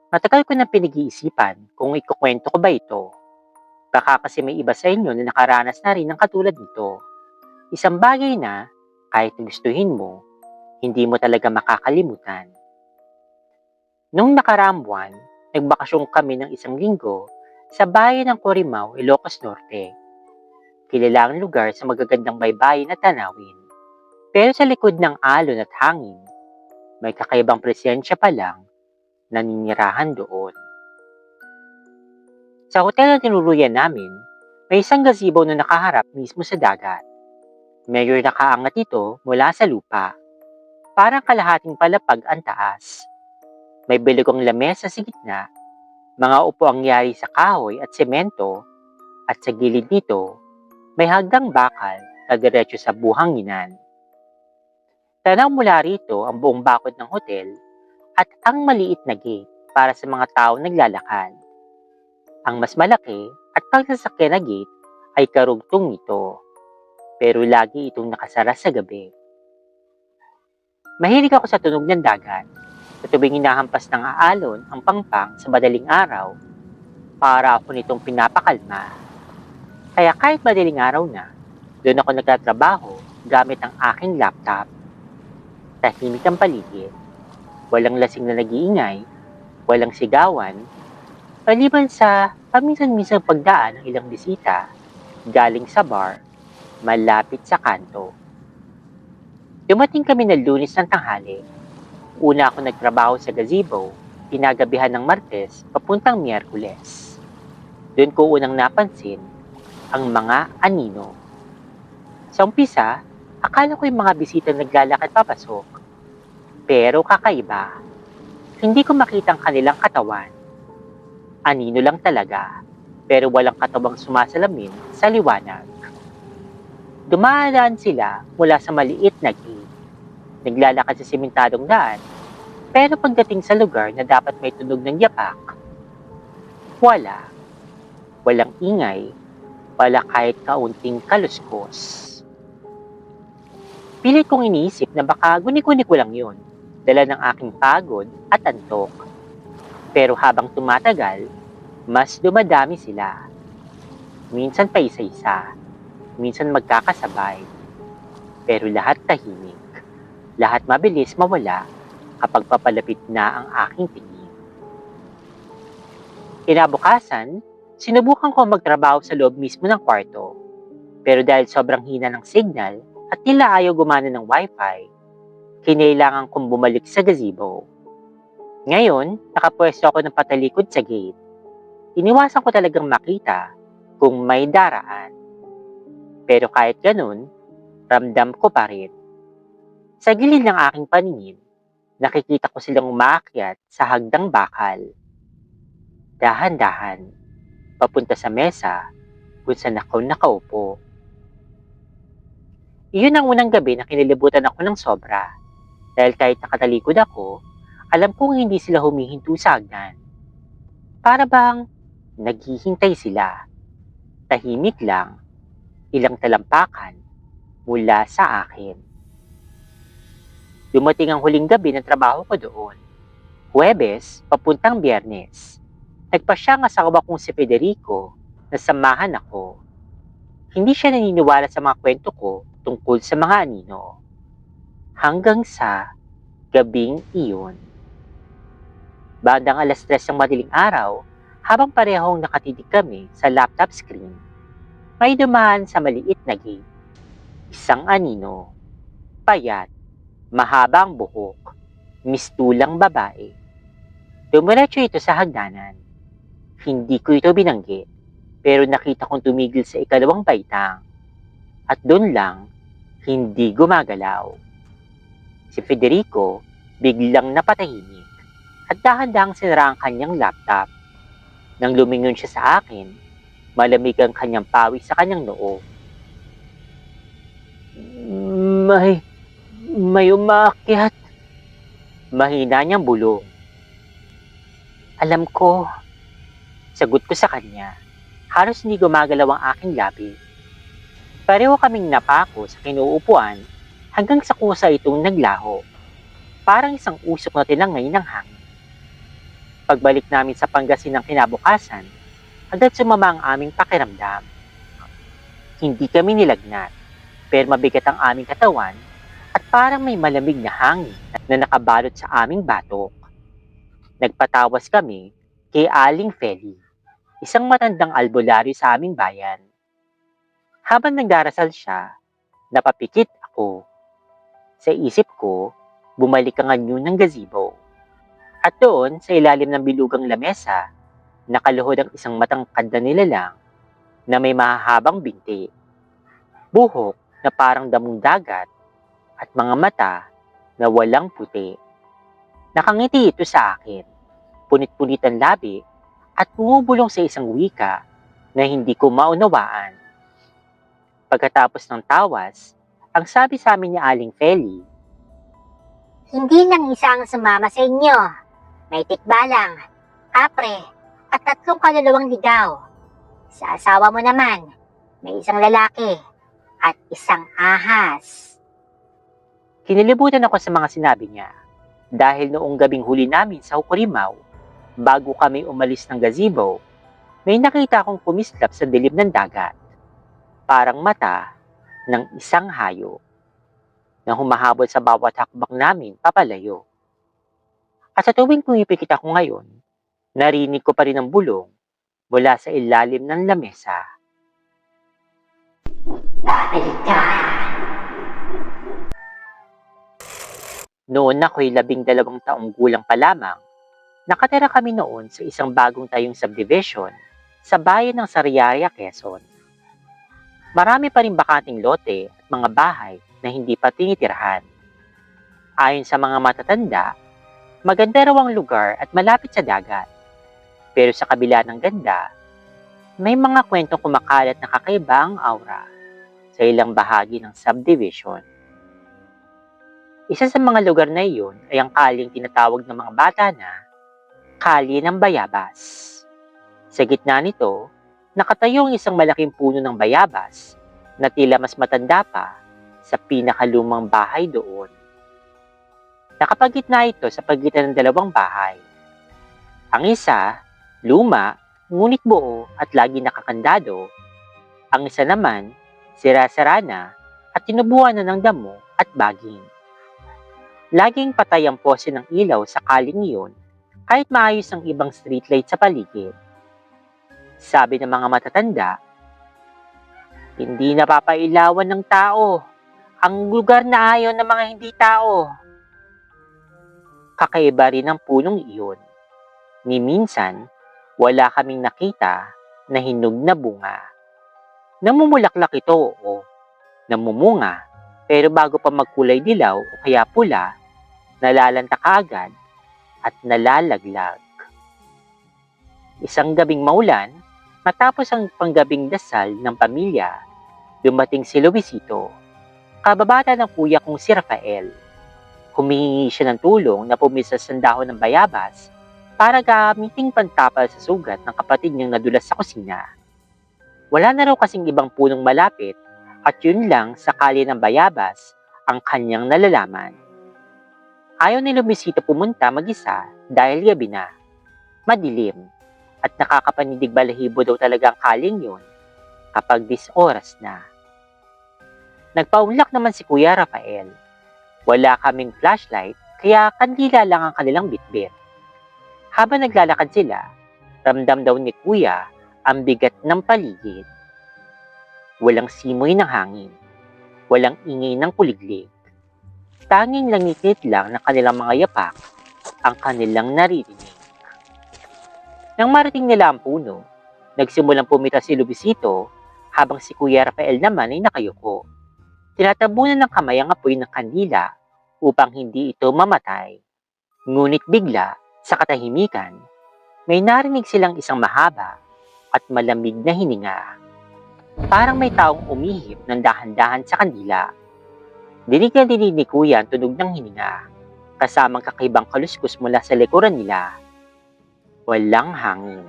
Matagal ko na pinag-iisipan kung ikukwento ko ba ito. Baka kasi may iba sa inyo na nakaranas na rin ng katulad nito. Isang bagay na, kahit gustuhin mo, hindi mo talaga makakalimutan. Nung nakaraang buwan, nagbakasyon kami ng isang linggo sa bayan ng Corimao, Ilocos Norte. Kilalang lugar sa magagandang baybayin at tanawin. Pero sa likod ng alon at hangin, may kakaibang presensya pa lang naninirahan doon. Sa hotel na tinuluyan namin, may isang gazebo na nakaharap mismo sa dagat. Medyo nakaangat ito mula sa lupa. Parang kalahating palapag ang taas. May bilogong lamesa sa gitna, mga upuang yari sa kahoy at semento, at sa gilid nito, may hagdang bakal na diretso sa buhanginan. Tanaw mula rito ang buong bakod ng hotel at ang maliit na gate para sa mga taong naglalakad. Ang mas malaki at pagsasakyan na gate ay karugtong nito, pero lagi itong nakasara sa gabi. Mahilig ako sa tunog ng dagat. Sa tuwing hinahampas ng aalon ang pangpang sa madaling araw, para ako nitong pinapakalma. Kaya kahit madaling araw na, doon ako nagtatrabaho gamit ang aking laptop. Tahimik ang paligid. Walang lasing na nag-iingay, walang sigawan, maliban sa paminsan-minsang pagdaan ng ilang bisita galing sa bar malapit sa kanto. Dumating kami ng Lunes ng tanghali. Una ako nagtrabaho sa gazebo, pinagabihan ng Martes papuntang Miyerkules. Doon ko unang napansin ang mga anino. Sa umpisa, akala ko yung mga bisita naglalakad papasok. Pero kakaiba, hindi ko makita ang kanilang katawan. Anino lang talaga, pero walang katawang sumasalamin sa liwanag. Dumadaan sila mula sa maliit na gate. Naglalakad sa simentadong daan, pero pagdating sa lugar na dapat may tunog ng yapak, wala. Walang ingay, wala kahit kaunting kaluskos. Pilit kong iniisip na baka guni-guni ko lang yun, dala ng aking pagod at antok. Pero habang tumatagal, mas dumadami sila. Minsan pa isa-isa, minsan magkakasabay. Pero lahat tahimik. Lahat mabilis mawala kapag papalapit na ang aking tingin. Kinabukasan, sinubukan ko magtrabaho sa loob mismo ng kwarto. Pero dahil sobrang hina ng signal at tila ayaw gumana ng wifi, kinailangan kong bumalik sa gazebo. Ngayon, nakapwesto ako ng patalikod sa gate. Iniwasan ko talagang makita kung may daraan. Pero kahit ganun, ramdam ko pa rin. Sa gilid ng aking paningin, nakikita ko silang umaakyat sa hagdang bakal. Dahan-dahan, papunta sa mesa kung saan ako nakaupo. Iyon ang unang gabi na kinilibutan ako ng sobra. Dahil kahit nakatalikod ako, alam kong hindi sila humihinto sa hagdan. Para bang naghihintay sila. Tahimik lang, ilang talampakan mula sa akin. Dumating ang huling gabi ng trabaho ko doon. Huwebes, papuntang Biyernes. Nagpasyang asawa kong si Federico na samahan ako. Hindi siya naniniwala sa mga kwento ko tungkol sa mga anino. Hanggang sa gabing iyon. Bandang 3:00 ng madaling araw, habang parehong nakatitig kami sa laptop screen, may dumaan sa maliit na gate. Isang anino, payat, mahabang buhok, mistulang babae. Dumiretso ito sa hagdanan. Hindi ko ito binanggit, pero nakita kong tumigil sa ikalawang baitang. At doon lang, hindi gumagalaw. Si Federico biglang napatahimik at dahan-dahang sinara ang kanyang laptop. Nang lumingon siya sa akin, malamig ang kanyang pawis sa kanyang noo. May umaakyat. Mahina niyang bulong. Alam ko. Sagot ko sa kanya. Halos hindi gumagalaw ang aking labi. Pareho kaming napako sa kinuupuan hanggang sa kusa itong naglaho. Parang isang usok na tinangay ng hangin. Pagbalik namin sa Pangasinan kinabukasan, agad sumama ang aming pakiramdam. Hindi kami nilagnat, pero mabigat ang aming katawan at parang may malamig na hangin na nakabalot sa aming batok. Nagpatawas kami kay Aling Feli, isang matandang albularyo sa aming bayan. Habang nagdarasal siya, napapikit ako. Sa isip ko, bumalik ang anyo ng gazebo. At doon, sa ilalim ng bilugang lamesa, nakaluhod ang isang matangkad na nilalang na may mahahabang binti, buhok na parang damong dagat, at mga mata na walang puti. Nakangiti ito sa akin, punit-punit ang labi, at bumubulong sa isang wika na hindi ko maunawaan. Pagkatapos ng tawas, ang sabi sa amin ni Aling Feli, Hindi lang isa ang sumama sa inyo. May tikbalang, kapre, at 3 kaluluwang ligaw. Sa asawa mo naman, may isang lalaki at isang ahas. kinilibutan ako sa mga sinabi niya dahil noong gabing huli namin sa Hukurimaw, bago kami umalis ng gazebo, may nakita akong kumislap sa dilim ng dagat. Parang mata ng isang hayop na humahabol sa bawat hakbang namin papalayo. At sa tuwing pumipikit ako ngayon, narinig ko pa rin ang bulong mula sa ilalim ng lamesa. Babalik ka. Noon ako'y 12 taong gulang pa lamang, nakatira kami noon sa isang bagong tayong subdivision sa bayan ng Sariaya, Quezon. Marami pa rin bakanting lote at mga bahay na hindi pa tinitirahan. Ayon sa mga matatanda, maganda raw ang lugar at malapit sa dagat. Pero sa kabila ng ganda, may mga kwentong kumakalat na kakaiba ang aura sa ilang bahagi ng subdivision. Isa sa mga lugar na iyon ay ang kaling tinatawag ng mga bata na Kalye ng Bayabas. Sa gitna nito, nakatayo ang isang malaking puno ng bayabas na tila mas matanda pa sa pinakalumang bahay doon. Nakapagitna ito sa pagitan ng 2 bahay. Ang isa, luma, ngunit buo at lagi nakakandado. Ang isa naman, sira-sara na at tinubuan na ng damo at baging. Laging patay ang pose ng ilaw sa kaling iyon kahit maayos ang ibang streetlight sa paligid. Sabi ng mga matatanda, hindi napapailawan ng tao ang lugar na ayaw ng mga hindi tao. Kakaiba rin ang punong iyon. Ni minsan, wala kaming nakita na hinog na bunga. Namumulaklak ito o namumunga, pero bago pa magkulay dilaw o kaya pula, nalalanta kaagad at nalalaglag. Isang gabing maulan, matapos ang panggabing dasal ng pamilya, dumating si Luisito, kababata ng kuya kong si Rafael. Humihingi siya ng tulong na pumisas ng dahon ng bayabas para gamiting pantapal sa sugat ng kapatid niyang nadulas sa kusina. Wala na raw kasing ibang punong malapit at yun lang sa kalye ng bayabas ang kanyang nalalaman. Ayaw ni Luisito pumunta mag-isa dahil gabi na, madilim, at nakakapanidig balahibo daw talaga ang kaling yun kapag 10 oras na. Nagpaunlak naman si Kuya Rafael. Wala kaming flashlight kaya kandila lang ang kanilang bitbit. Habang naglalakad sila, ramdam daw ni Kuya ang bigat ng paligid. Walang simoy ng hangin, walang ingay ng kuliglig. Tanging langit lang ng kanilang mga yapak ang kanilang naririnig. Nang marating nila ang puno, nagsimulang pumita si Luisito habang si Kuya Rafael naman ay nakayuko. Tinatabunan ng kamay ang apoy ng kandila upang hindi ito mamatay. Ngunit bigla, sa katahimikan, may narinig silang isang mahaba at malamig na hininga. Parang may taong umihip ng dahan-dahan sa kandila. Dinig na dinig ni Kuya ang tunog ng hininga, kasamang kakaibang kaluskos mula sa likuran nila. Walang hangin,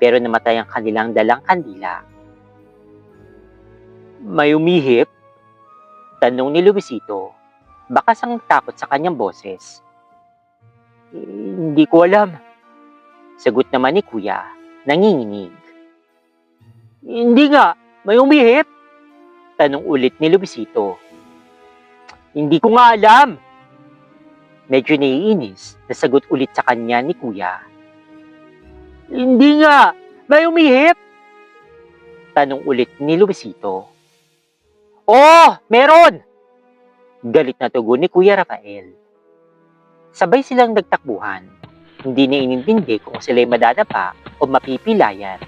pero namatay ang kanilang dalang kandila. May umihip? Tanong ni Luisito, bakas ang takot sa kanyang boses. Hindi ko alam. Sagot naman ni Kuya, nanginginig. Hindi nga, may umihip. Tanong ulit ni Luisito. Hindi ko nga alam. Medyo naiinis na sagot ulit sa kanya ni Kuya. Hindi nga, may umihip. Tanong ulit ni Luisito. Oh, meron! Galit na tugon ni Kuya Rafael. Sabay silang nagtakbuhan. Hindi na inintindi kung sila'y madadapa o mapipilayan.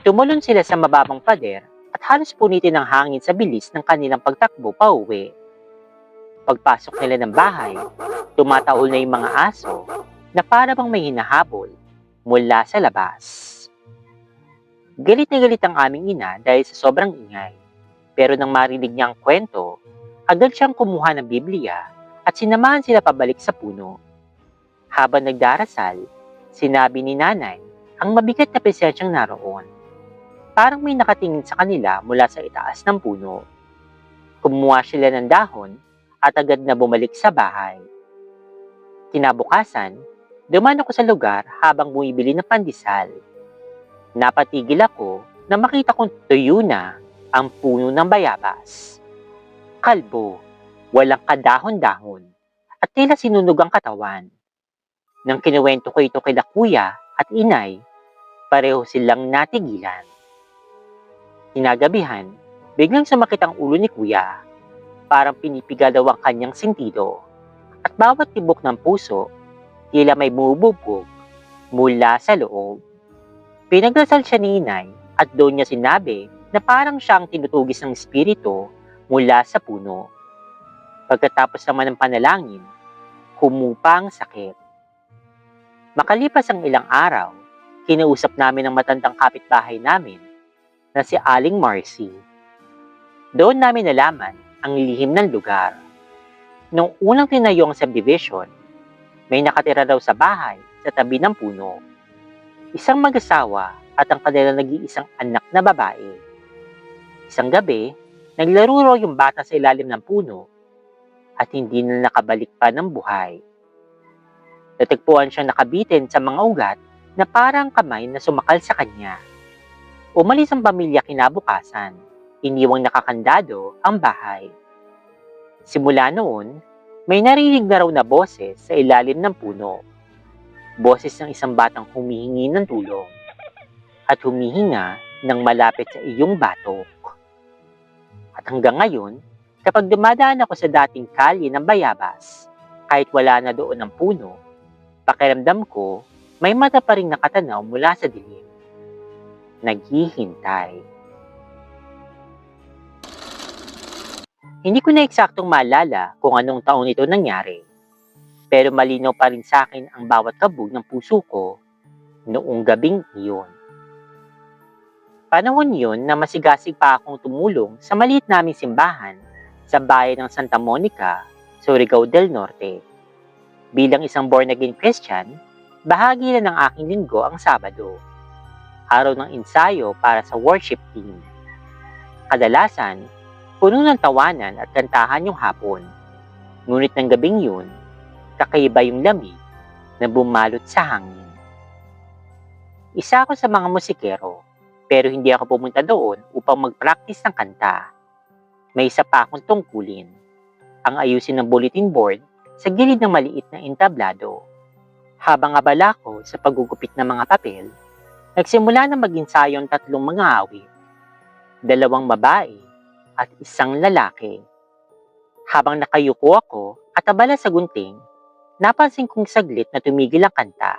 Tumalon sila sa mababang pader at halos punitin ng hangin sa bilis ng kanilang pagtakbo pauwi. Pagpasok nila ng bahay, tumataol na yung mga aso na para bang may hinahabol mula sa labas. Galit na galit ang aming ina dahil sa sobrang ingay. Pero nang marinig niya ang kwento, agad siyang kumuha ng Biblia at sinamahan sila pabalik sa puno. Habang nagdarasal, sinabi ni nanay ang mabigat na presensyang naroon. Parang may nakatingin sa kanila mula sa itaas ng puno. Kumuha sila ng dahon at agad na bumalik sa bahay. Kinabukasan, dumaan ako sa lugar habang bumibili ng pandesal. Napatigil ako na makita kong tuyo na ang puno ng bayabas. Kalbo, walang kadahon-dahon, at tila sinunog ang katawan. Nang kinuwento ko ito kila Kuya at Inay, pareho silang natigilan. Kinagabihan, biglang sumakit ang ulo ni Kuya. Parang pinipiga daw ang kanyang sentido. At bawat tibok ng puso, tila may bumubog mula sa loob. Pinagdasal siya ni Inay at doon niya sinabi na parang siya ang tinutugis ng espiritu mula sa puno. Pagkatapos naman ng panalangin, humupa ang sakit. Makalipas ang ilang araw, kinausap namin ang matandang kapitbahay namin na si Aling Marcy. Doon namin nalaman ang lihim ng lugar. Noong unang tinayo ang subdivision, may nakatira daw sa bahay sa tabi ng puno. Isang mag-asawa at ang kanilang nag-iisang anak na babae. Isang gabi, naglaro raw yung bata sa ilalim ng puno at hindi na nakabalik pa ng buhay. Natagpuan siyang nakabitin sa mga ugat na parang kamay na sumakal sa kanya. Umalis ang pamilya kinabukasan. Iniwang nakakandado ang bahay. Simula noon, may narinig na raw na boses sa ilalim ng puno. Boses ng isang batang humihingi ng tulong at humihinga ng malapit sa iyong batok. At hanggang ngayon, kapag dumadaan ako sa dating kalye ng bayabas, kahit wala na doon ang puno, pakiramdam ko may mata pa rin nakatanaw mula sa dilim. Naghihintay. Hindi ko na eksaktong maalala kung anong taon ito nangyari, pero malinaw pa rin sa akin ang bawat kabog ng puso ko noong gabing iyon. Panahon yun na masigasig pa akong tumulong sa maliit naming simbahan sa bayan ng Santa Monica, Surigao del Norte. Bilang isang born-again Christian, bahagi na ng aking linggo ang Sabado, araw ng ensayo para sa worship team. Kadalasan, puno ng tawanan at kantahan yung hapon. Ngunit ng gabing yun, kakaiba yung lamig na bumalot sa hangin. Isa ako sa mga musikero, pero hindi ako pumunta doon upang mag-practice ng kanta. May isa pa akong tungkulin, ang ayusin ng bulletin board sa gilid ng maliit na entablado. Habang abala ko sa paggugupit ng mga papel, nagsimula na mag-ensayo ang tatlong mga awit, 2 babae at 1 lalaki. Habang nakayuko ako at abala sa gunting, napansin kong saglit na tumigil ang kanta.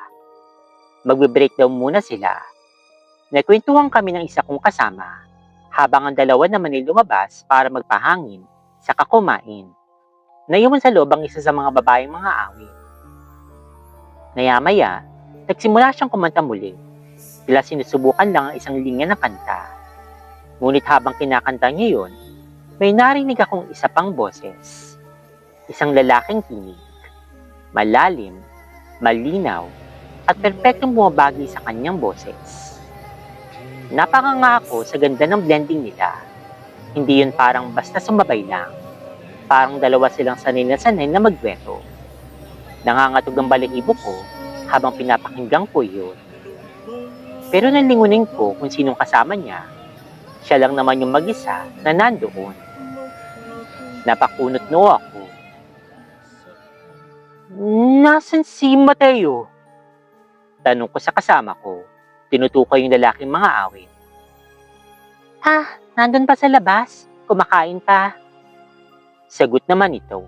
Magbe-break daw muna sila. Nagkwentuhan kami ng isa kong kasama, habang ang dalawa naman ay lumabas para magpahangin, saka kumain. Naiwan sa loob ang isa sa mga babaeng mga awit. Maya-maya, nagsimula siyang kumanta muli. Tila sinusubukan lang ang isang linya ng kanta. Ngunit habang kinakanta niya yun, may narinig akong isa pang boses. Isang lalaking tinig. Malalim, malinaw, at perpektong bumabagi sa kanyang boses. Napakanga ako sa ganda ng blending nila. Hindi yun parang basta sumabay lang. Parang dalawa silang sanay na magdueto. Nangangatog ang balahibo ko habang pinapakinggan ko yun. Pero nalingunin ko kung sinong kasama niya. Siya lang naman yung mag-isa na nandoon. Napakunot no ako. Nasaan si Mateo? Tanong ko sa kasama ko. Tinutukoy yung lalaking mga awit. Nandun pa sa labas. Kumakain pa. Sagot naman ito.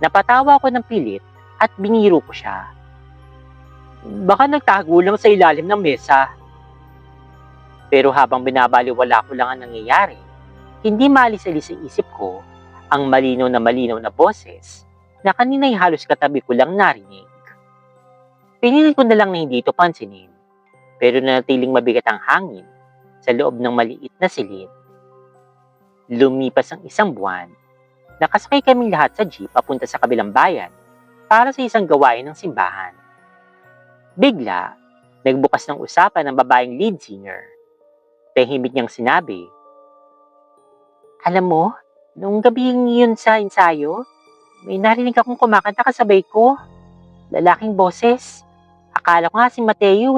Napatawa ko ng pilit at biniro ko siya. Baka nagtago lang sa ilalim ng mesa. Pero habang binabaliwala ko lang ang nangyayari, hindi maalis-alis sa isip ko ang malinaw na boses na kanina'y halos katabi ko lang narinig. Pinilit ko na lang na hindi ito pansinin, pero nanatiling mabigat ang hangin sa loob ng maliit na silid. Lumipas ang isang buwan, nakasakay kaming lahat sa jeep papunta sa kabilang bayan para sa isang gawain ng simbahan. Bigla, nagbukas ng usapan ng babaeng lead singer. Tahimik niyang sinabi, "Alam mo, noong gabi yun sa ensayo, may narinig akong kumakanta kasabay ko. Lalaking boses. Akala ko nga si Mateo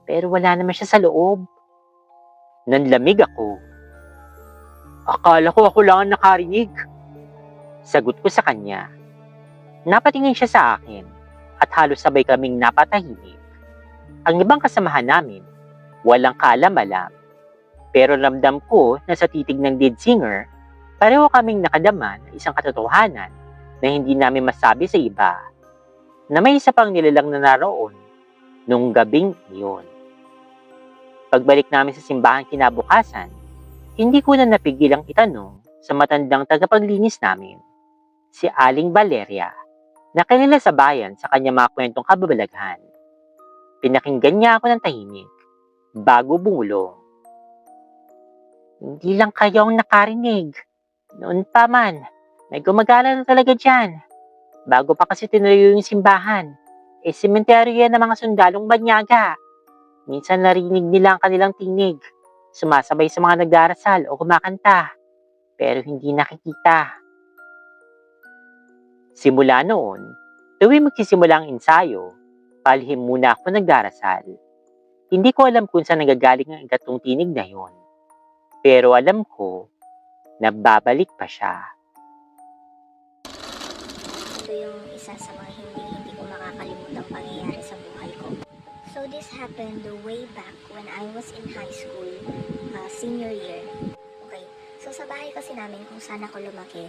pero wala naman siya sa loob." Nanlamig ako. Akala ko ako lang ang nakarinig. Sagot ko sa kanya. Napatingin siya sa akin at halos sabay kaming napatahimik. Ang ibang kasamahan namin, walang kaalam-alam. Pero ramdam ko na sa titig ng lead singer, pareho kaming nakadama ng isang katotohanan na hindi namin masabi sa iba, na may isa pang nilalang na naroon nung gabing iyon. Pagbalik namin sa simbahan kinabukasan, hindi ko na napigilang itanong sa matandang tagapaglinis namin, si Aling Valeria, na kilala sa bayan sa kanyang mga kwentong kababalaghan. Pinakinggan niya ako ng tahimik, bago bumulong. Hindi lang kayo ang nakarinig. Noon pa man, may gumagala na talaga dyan. Bago pa kasi tinuloy yung simbahan, sementeryo yan ng mga sundalong banyaga. Minsan narinig nila ang kanilang tinig, sumasabay sa mga nagdarasal o kumakanta, pero hindi nakikita. Simula noon, tuwing magsisimula ang ensayo, palihim muna ako nagdarasal. Hindi ko alam kung saan nagagaling ang igatong tinig na yon. Pero alam ko, nababalik pa siya. Ito yung isa sa mga hindi ko makakalimutang pangyayari sa buhay ko. So this happened way back when I was in high school, senior year. Okay, so sa bahay kasi namin kung saan ako lumaki,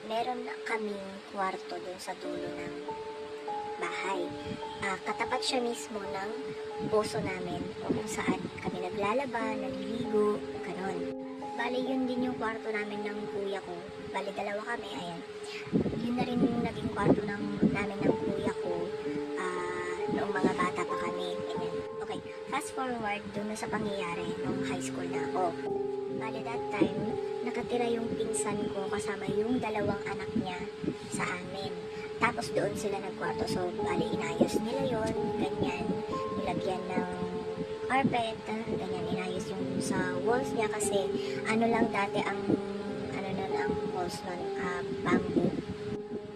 meron kaming kwarto dun sa dulo ng bahay. Katapat siya mismo ng poso namin o kung saan kami naglalaba, naliligo, ganon. Bali, yun din yung kwarto namin ng kuya ko. Bali, dalawa kami, ayan. Yun na rin yung naging kwarto namin ng kuya ko noong mga bata pa kami. Ganyan. Okay, fast forward dun na sa pangyayari nung high school na ako. Bali, that time, nakatira yung pinsan ko kasama yung dalawang anak niya sa amin. Tapos doon sila nagkwarto. So, bali, inayos nila yon, ganyan. Nilagyan ng carpet, ganyan, inayos yung sa walls niya kasi ano lang dati ang ang walls nun, bamboo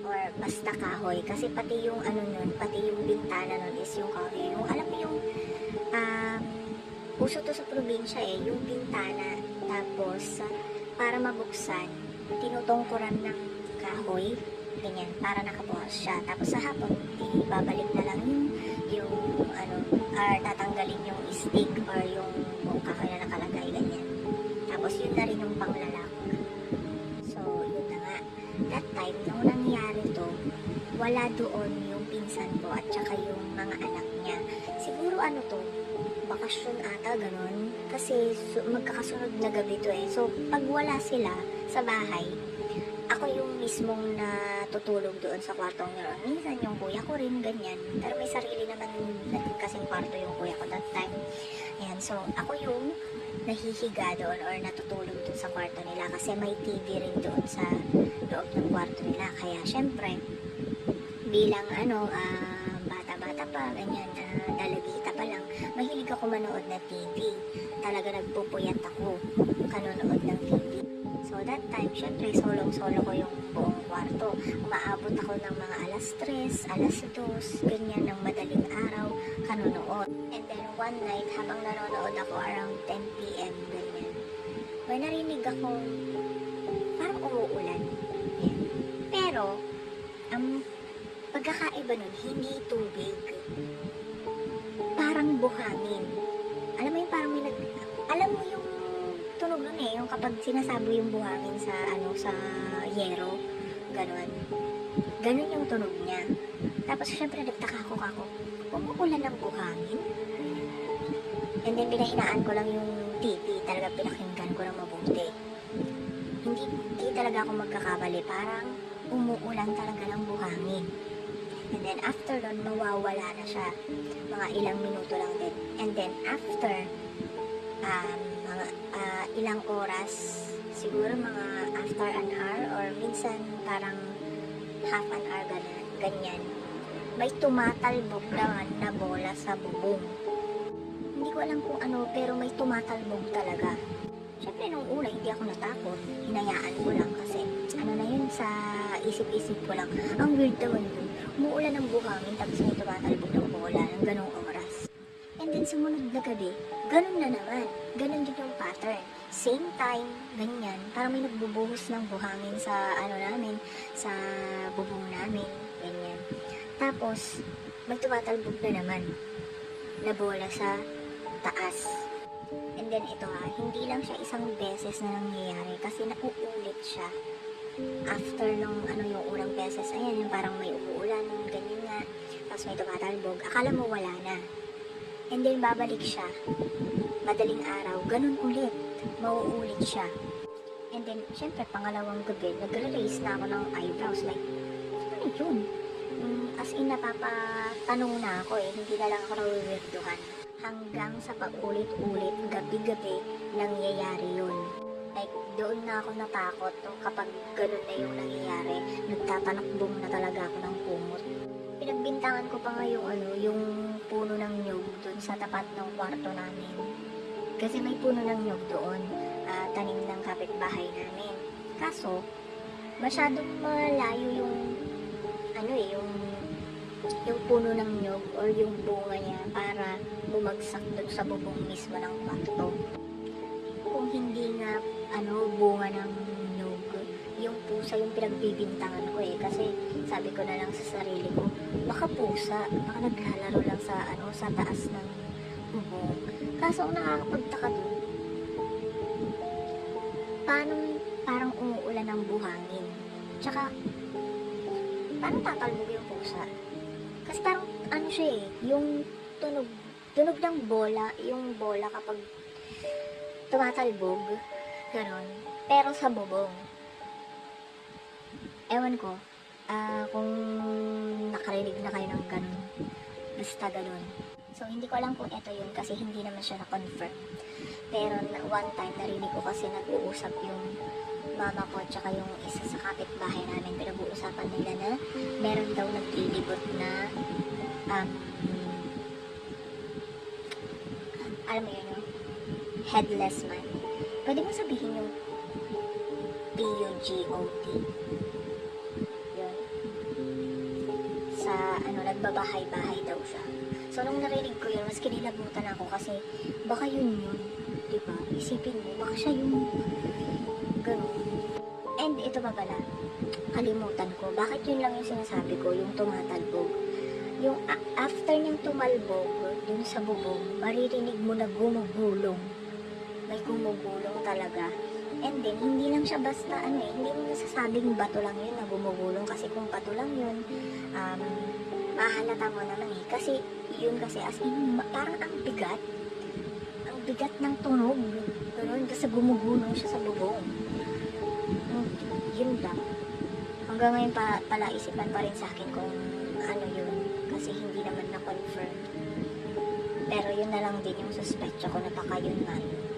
or basta kahoy. Kasi pati yung pati yung bintana nun is yung kahoy. Yung, alam mo yung uso to sa probinsya yung bintana. Tapos, para mabuksan, tinutungkuran ng kahoy. Ganyan, para nakabukas siya. Tapos sa hapon, ibabalik na lang or tatanggalin yung stick or yung buong kahoy na nakalagay, ganyan. Tapos yun na rin yung panglalak. So, yun na nga. That time, nung nangyari to, wala doon yung pinsan ko at saka yung mga anak niya. Siguro bakasyon ata, ganun. Kasi magkakasunod na gabi to So, pag wala sila sa bahay, ako yung mismong natutulog doon sa kwartong yun. Minsan yung kuya ko rin, ganyan. Pero may sarili naman kasing kwarto yung kuya ko that time. Ayan, so ako yung nahihiga doon or natutulog doon sa kwarto nila kasi may TV rin doon sa loob ng kwarto nila. Kaya syempre, bilang bata-bata pa, ganyan, dalagita pa lang, mahilig ako manood na TV. Talaga nagpupuyat ako kanonood ng TV. So that time, syempre, solong-solo ko yung buong kwarto. Umaabot ako ng mga 3:00, 2:00, ganyan ng madaling araw, kanonood. And then one night habang nanonood ako around 10 p.m. ganyan, may narinig akong parang umuulan. Yan. Pero, ang pagkakaiba nun, hindi tubig. Parang buhangin. Alam mo yung parang may alam mo yung tunog nun eh, yung kapag sinasabi yung buhangin sa sa yero, ganon. Ganon yung tunog niya. Tapos syempre nagtaka ako umuulan ng buhangin. And then pinahinaan ko lang yung TV, talaga pinakinggan ko ng mabuti. Hindi talaga ako magkakamali, parang umuulan talaga ng buhangin. And then after nun, mawawala na siya. Mga ilang minuto lang din. And then after mga ilang oras, siguro mga after an hour or minsan parang half an hour ganyan, may tumatalbog naman na bola sa bubong. Hindi ko alam kung ano, pero may tumatalbog talaga. Siyempre nung una hindi ako natakot, hinayaan ko lang kasi na yun sa isip-isip ko lang. Ang weird naman yun, umuulan ng buhangin tapos may tumatalbog ng bola ng ganong oras. And then sumunod na gabi, ganun na naman. Ganun din yung pattern. Same time, ganyan. Parang may nagbubuhos ng buhangin sa namin, sa bubong namin, ganyan. Tapos, may tumatalbog na naman na bola sa taas. And then ito hindi lang siya isang beses na nangyayari kasi nauulit siya. After nung yung unang beses, ayan, yung parang may umuulan, ganyan nga. Tapos may tumatalbog, akala mo wala na. And then babalik siya. Madaling araw, ganun ulit. Mauulit siya. And then, syempre, pangalawang gabi, nag-raise na ako ng eyebrows. Like, ano yun? As in, napapatanong na ako hindi na lang ako nawiwirduhan. Hanggang sa paulit-ulit, gabi-gabi, nangyayari yun. Like, doon na ako natakot kapag ganun na yung nangyayari. Nagtatanakbong na talaga ako ng kumot. Pinagbintangan ko pa nga yung puno ng nyug doon sa tapat ng kwarto namin. Kasi may puno ng nyug doon, tanim ng kapitbahay namin. Kaso, masyadong malayo yung puno ng nyug or yung bunga niya para bumagsak doon sa bubong mismo ng kwarto. Kung hindi nga bunga ng nyug, yung pusa yung pinagbibintangan ko kasi sabi ko na lang sa sarili ko, baka pusa, baka naglalaro lang sa taas ng bubong. Kaso ang nakakapagtaka doon, parang umuulan ng buhangin. Tsaka, parang tatalbog yung pusa. Kasi parang siya yung tunog ng bola, yung bola kapag tumatalbog, gano'n. Pero sa bubong. Ewan ko, kung nakarinig na kayo ng gano'n. Basta gano'n. So, hindi ko alam kung ito yun kasi hindi naman siya na-confirm. Pero one time, narinig ko kasi nag-uusap yung mama ko at saka yung isa sa kapitbahay namin. Pinag-uusapan nila na meron daw naglilibot na alam mo yun, headless man. Pwede mo sabihin yung P-U-G-O-T. Yun. Sa nagbabahay-bahay daw siya. So, nung narinig ko yun, mas kinilabutan ako kasi baka yun. Diba? Isipin mo, baka siya yung ganun. And ito pa pala, kalimutan ko, bakit yun lang yung sinasabi ko, yung tumatalbog. Yung after niyang tumalbog dun sa bubong, maririnig mo na gumugulong. May gumugulong talaga. And then, hindi lang siya basta hindi mo nasasabing bato lang yun na gumugulong kasi kung bato lang yun, mahalata mo naman kasi yun kasi as in, parang ang bigat ng tunog. Ganun, kasi gumugulong siya sa bubong. Yun lang. Hanggang ngayon pala isipan pa rin sa akin kung ano yun. Kasi hindi naman na-confirm. Pero yun na lang din yung suspect ko na baka yun nga yun.